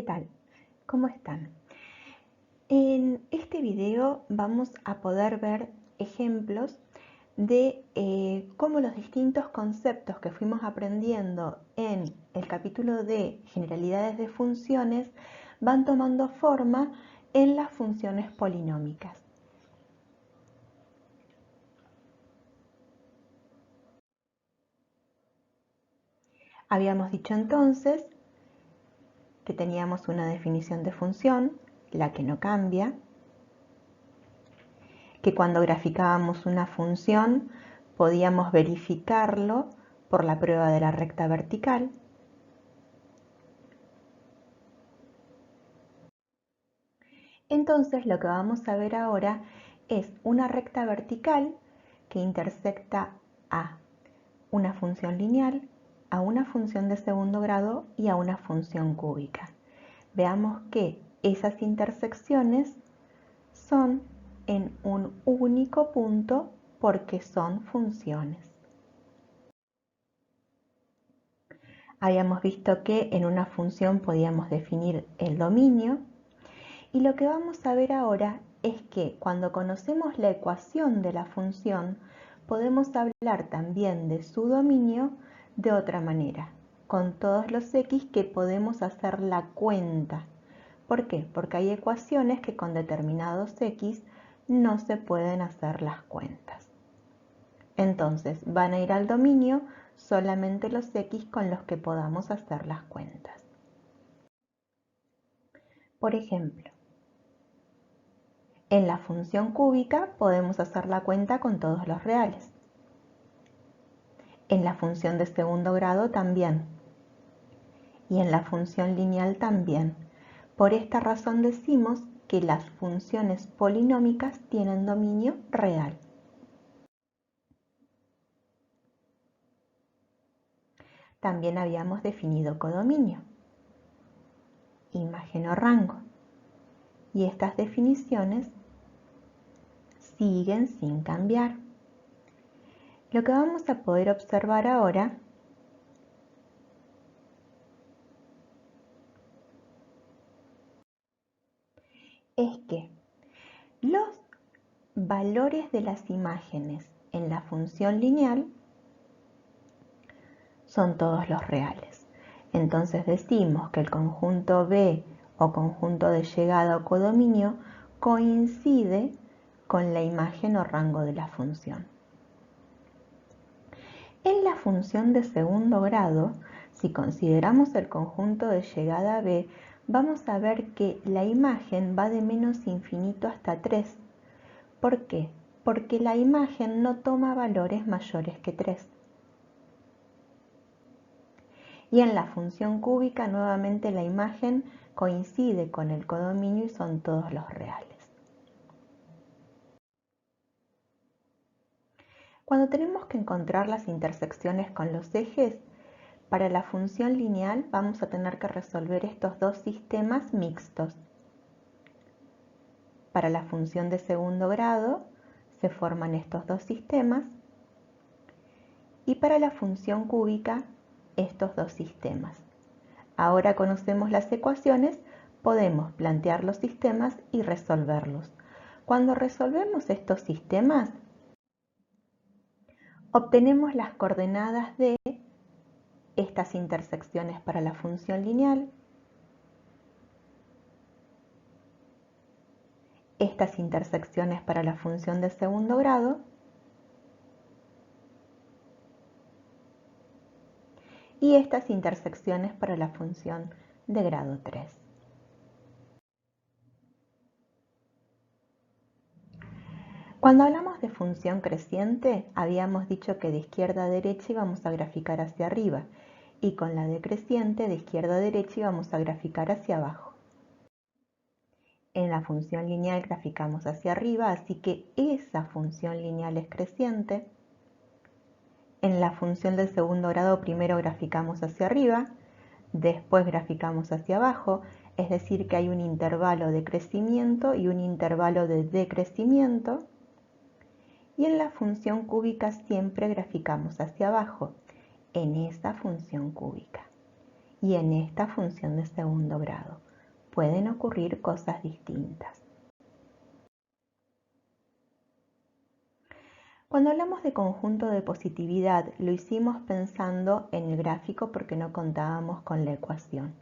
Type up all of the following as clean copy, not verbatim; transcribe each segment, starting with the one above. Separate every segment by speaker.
Speaker 1: tal? ¿Cómo están? En este video vamos a poder ver ejemplos de cómo los distintos conceptos que fuimos aprendiendo en el capítulo de generalidades de funciones van tomando forma en las funciones polinómicas. Habíamos dicho entonces que teníamos una definición de función, la que no cambia, que cuando graficábamos una función podíamos verificarlo por la prueba de la recta vertical. Entonces lo que vamos a ver ahora es una recta vertical que intersecta a una función lineal, a una función de segundo grado y a una función cúbica. Veamos que esas intersecciones son en un único punto porque son funciones. Habíamos visto que en una función podíamos definir el dominio y lo que vamos a ver ahora es que cuando conocemos la ecuación de la función podemos hablar también de su dominio de otra manera, con todos los x que podemos hacer la cuenta. ¿Por qué? Porque hay ecuaciones que con determinados x no se pueden hacer las cuentas. Entonces van a ir al dominio solamente los x con los que podamos hacer las cuentas. Por ejemplo, en la función cúbica podemos hacer la cuenta con todos los reales. En la función de segundo grado también. Y en la función lineal también. Por esta razón decimos que las funciones polinómicas tienen dominio real. También habíamos definido codominio, imagen o rango. Y estas definiciones siguen sin cambiar. Lo que vamos a poder observar ahora es que los valores de las imágenes en la función lineal son todos los reales. Entonces decimos que el conjunto B o conjunto de llegada o codominio coincide con la imagen o rango de la función. En la función de segundo grado, si consideramos el conjunto de llegada B, vamos a ver que la imagen va de menos infinito hasta 3. ¿Por qué? Porque la imagen no toma valores mayores que 3. Y en la función cúbica nuevamente la imagen coincide con el codominio y son todos los reales. Cuando tenemos que encontrar las intersecciones con los ejes, para la función lineal vamos a tener que resolver estos dos sistemas mixtos. Para la función de segundo grado se forman estos dos sistemas y para la función cúbica estos dos sistemas. Ahora conocemos las ecuaciones, podemos plantear los sistemas y resolverlos. Cuando resolvemos estos sistemas, obtenemos las coordenadas de estas intersecciones para la función lineal, estas intersecciones para la función de segundo grado y estas intersecciones para la función de grado 3. Cuando hablamos de función creciente, habíamos dicho que de izquierda a derecha íbamos a graficar hacia arriba y con la decreciente de izquierda a derecha íbamos a graficar hacia abajo. En la función lineal graficamos hacia arriba, así que esa función lineal es creciente. En la función del segundo grado primero graficamos hacia arriba, después graficamos hacia abajo, es decir que hay un intervalo de crecimiento y un intervalo de decrecimiento. Y en la función cúbica siempre graficamos hacia abajo, en esta función cúbica y en esta función de segundo grado. pueden ocurrir cosas distintas. Cuando hablamos de conjunto de positividad, lo hicimos pensando en el gráfico porque no contábamos con la ecuación.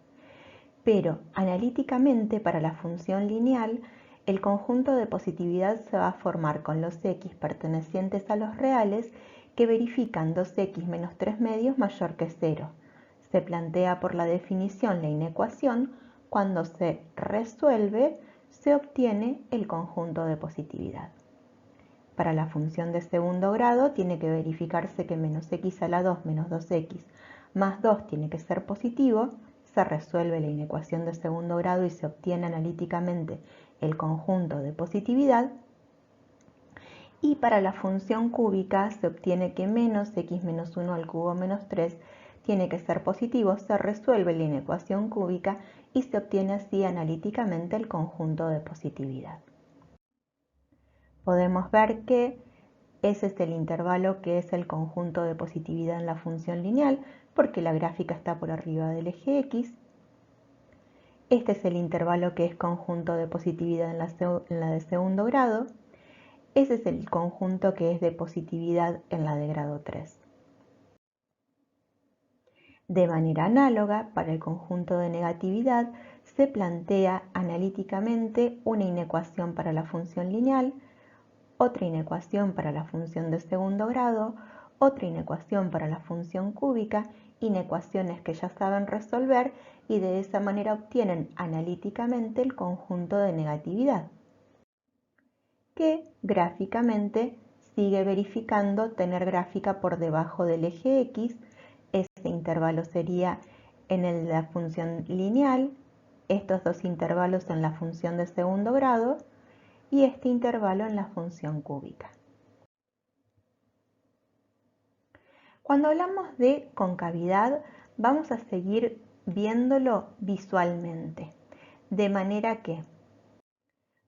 Speaker 1: Pero analíticamente, para la función lineal, el conjunto de positividad se va a formar con los x pertenecientes a los reales que verifican 2x menos 3 medios mayor que 0. Se plantea por la definición la inecuación. Cuando se resuelve, se obtiene el conjunto de positividad. Para la función de segundo grado tiene que verificarse que menos x a la 2 menos 2x más 2 tiene que ser positivo. Se resuelve la inecuación de segundo grado y se obtiene analíticamente el conjunto de positividad. Y para la función cúbica se obtiene que menos x menos 1 al cubo menos 3 tiene que ser positivo. Se resuelve la inecuación cúbica y se obtiene así analíticamente el conjunto de positividad. Podemos ver que ese es el intervalo que es el conjunto de positividad en la función lineal, porque la gráfica está por arriba del eje X. Este es el intervalo que es conjunto de positividad en la de segundo grado. Ese es el conjunto que es de positividad en la de grado 3. De manera análoga, para el conjunto de negatividad, se plantea analíticamente una inecuación para la función lineal, otra inecuación para la función de segundo grado, otra inecuación para la función cúbica, inecuaciones que ya saben resolver y de esa manera obtienen analíticamente el conjunto de negatividad, que gráficamente sigue verificando tener gráfica por debajo del eje X. Ese intervalo sería en la función lineal, estos dos intervalos en la función de segundo grado y este intervalo en la función cúbica. Cuando hablamos de concavidad, vamos a seguir viéndolo visualmente, de manera que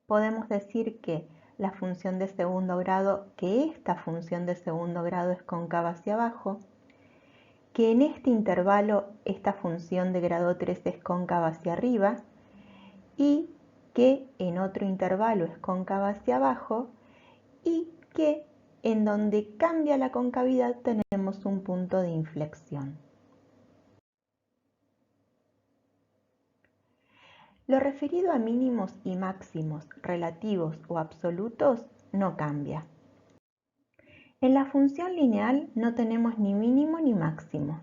Speaker 1: podemos decir que la función de segundo grado, que esta función de segundo grado es cóncava hacia abajo, que en este intervalo esta función de grado 3 es cóncava hacia arriba y que en otro intervalo es cóncava hacia abajo y que en donde cambia la concavidad tenemos un punto de inflexión. Lo referido a mínimos y máximos relativos o absolutos no cambia. En la función lineal no tenemos ni mínimo ni máximo,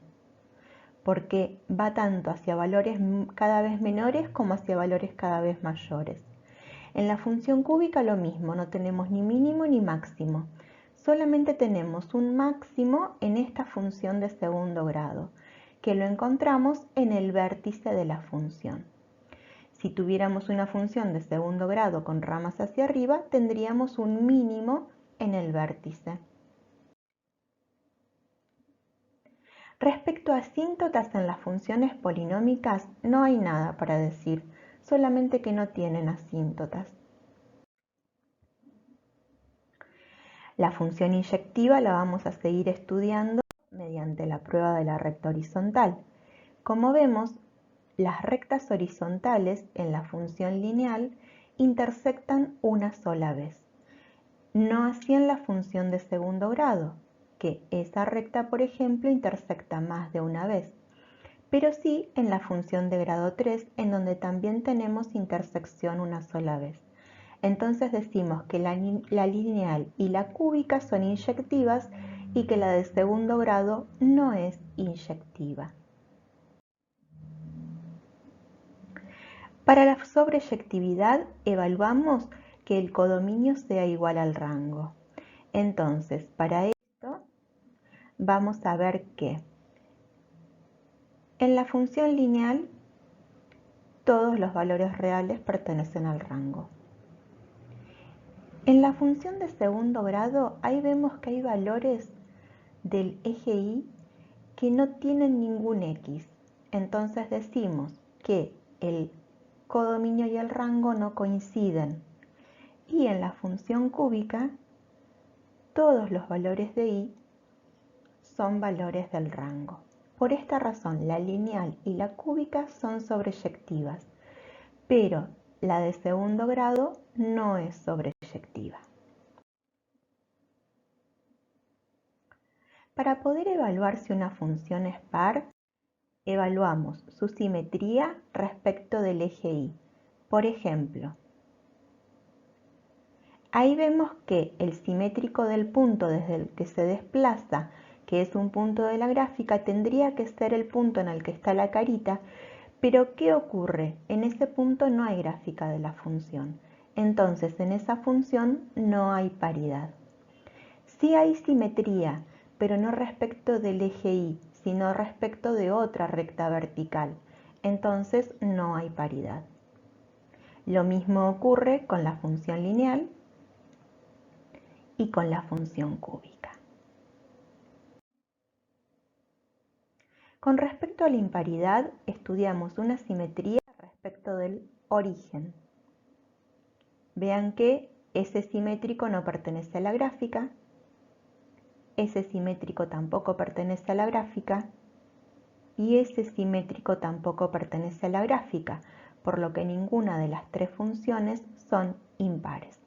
Speaker 1: porque va tanto hacia valores cada vez menores como hacia valores cada vez mayores. En la función cúbica lo mismo, no tenemos ni mínimo ni máximo. Solamente tenemos un máximo en esta función de segundo grado, que lo encontramos en el vértice de la función. Si tuviéramos una función de segundo grado con ramas hacia arriba, tendríamos un mínimo en el vértice. Respecto a asíntotas en las funciones polinómicas, no hay nada para decir, solamente que no tienen asíntotas. La función inyectiva la vamos a seguir estudiando mediante la prueba de la recta horizontal. Como vemos, las rectas horizontales en la función lineal intersectan una sola vez. No así en la función de segundo grado, que esa recta, por ejemplo, intersecta más de una vez, pero sí en la función de grado 3, en donde también tenemos intersección una sola vez. Entonces decimos que la lineal y la cúbica son inyectivas y que la de segundo grado no es inyectiva. Para la sobreyectividad evaluamos que el codominio sea igual al rango. Entonces, para esto vamos a ver que en la función lineal todos los valores reales pertenecen al rango. En la función de segundo grado, ahí vemos que hay valores del eje Y que no tienen ningún X. Entonces decimos que el codominio y el rango no coinciden. Y en la función cúbica, todos los valores de Y son valores del rango. Por esta razón, la lineal y la cúbica son sobreyectivas, pero la de segundo grado no es sobreyectiva. Para poder evaluar si una función es par, evaluamos su simetría respecto del eje Y. Por ejemplo, ahí vemos que el simétrico del punto desde el que se desplaza, que es un punto de la gráfica, tendría que ser el punto en el que está la carita, pero ¿qué ocurre? En ese punto no hay gráfica de la función. Entonces, en esa función no hay paridad. Sí hay simetría, pero no respecto del eje Y, sino respecto de otra recta vertical. Entonces, no hay paridad. Lo mismo ocurre con la función lineal y con la función cúbica. Con respecto a la imparidad, estudiamos una simetría respecto del origen. Vean que ese simétrico no pertenece a la gráfica, ese simétrico tampoco pertenece a la gráfica y ese simétrico tampoco pertenece a la gráfica, por lo que ninguna de las tres funciones son impares.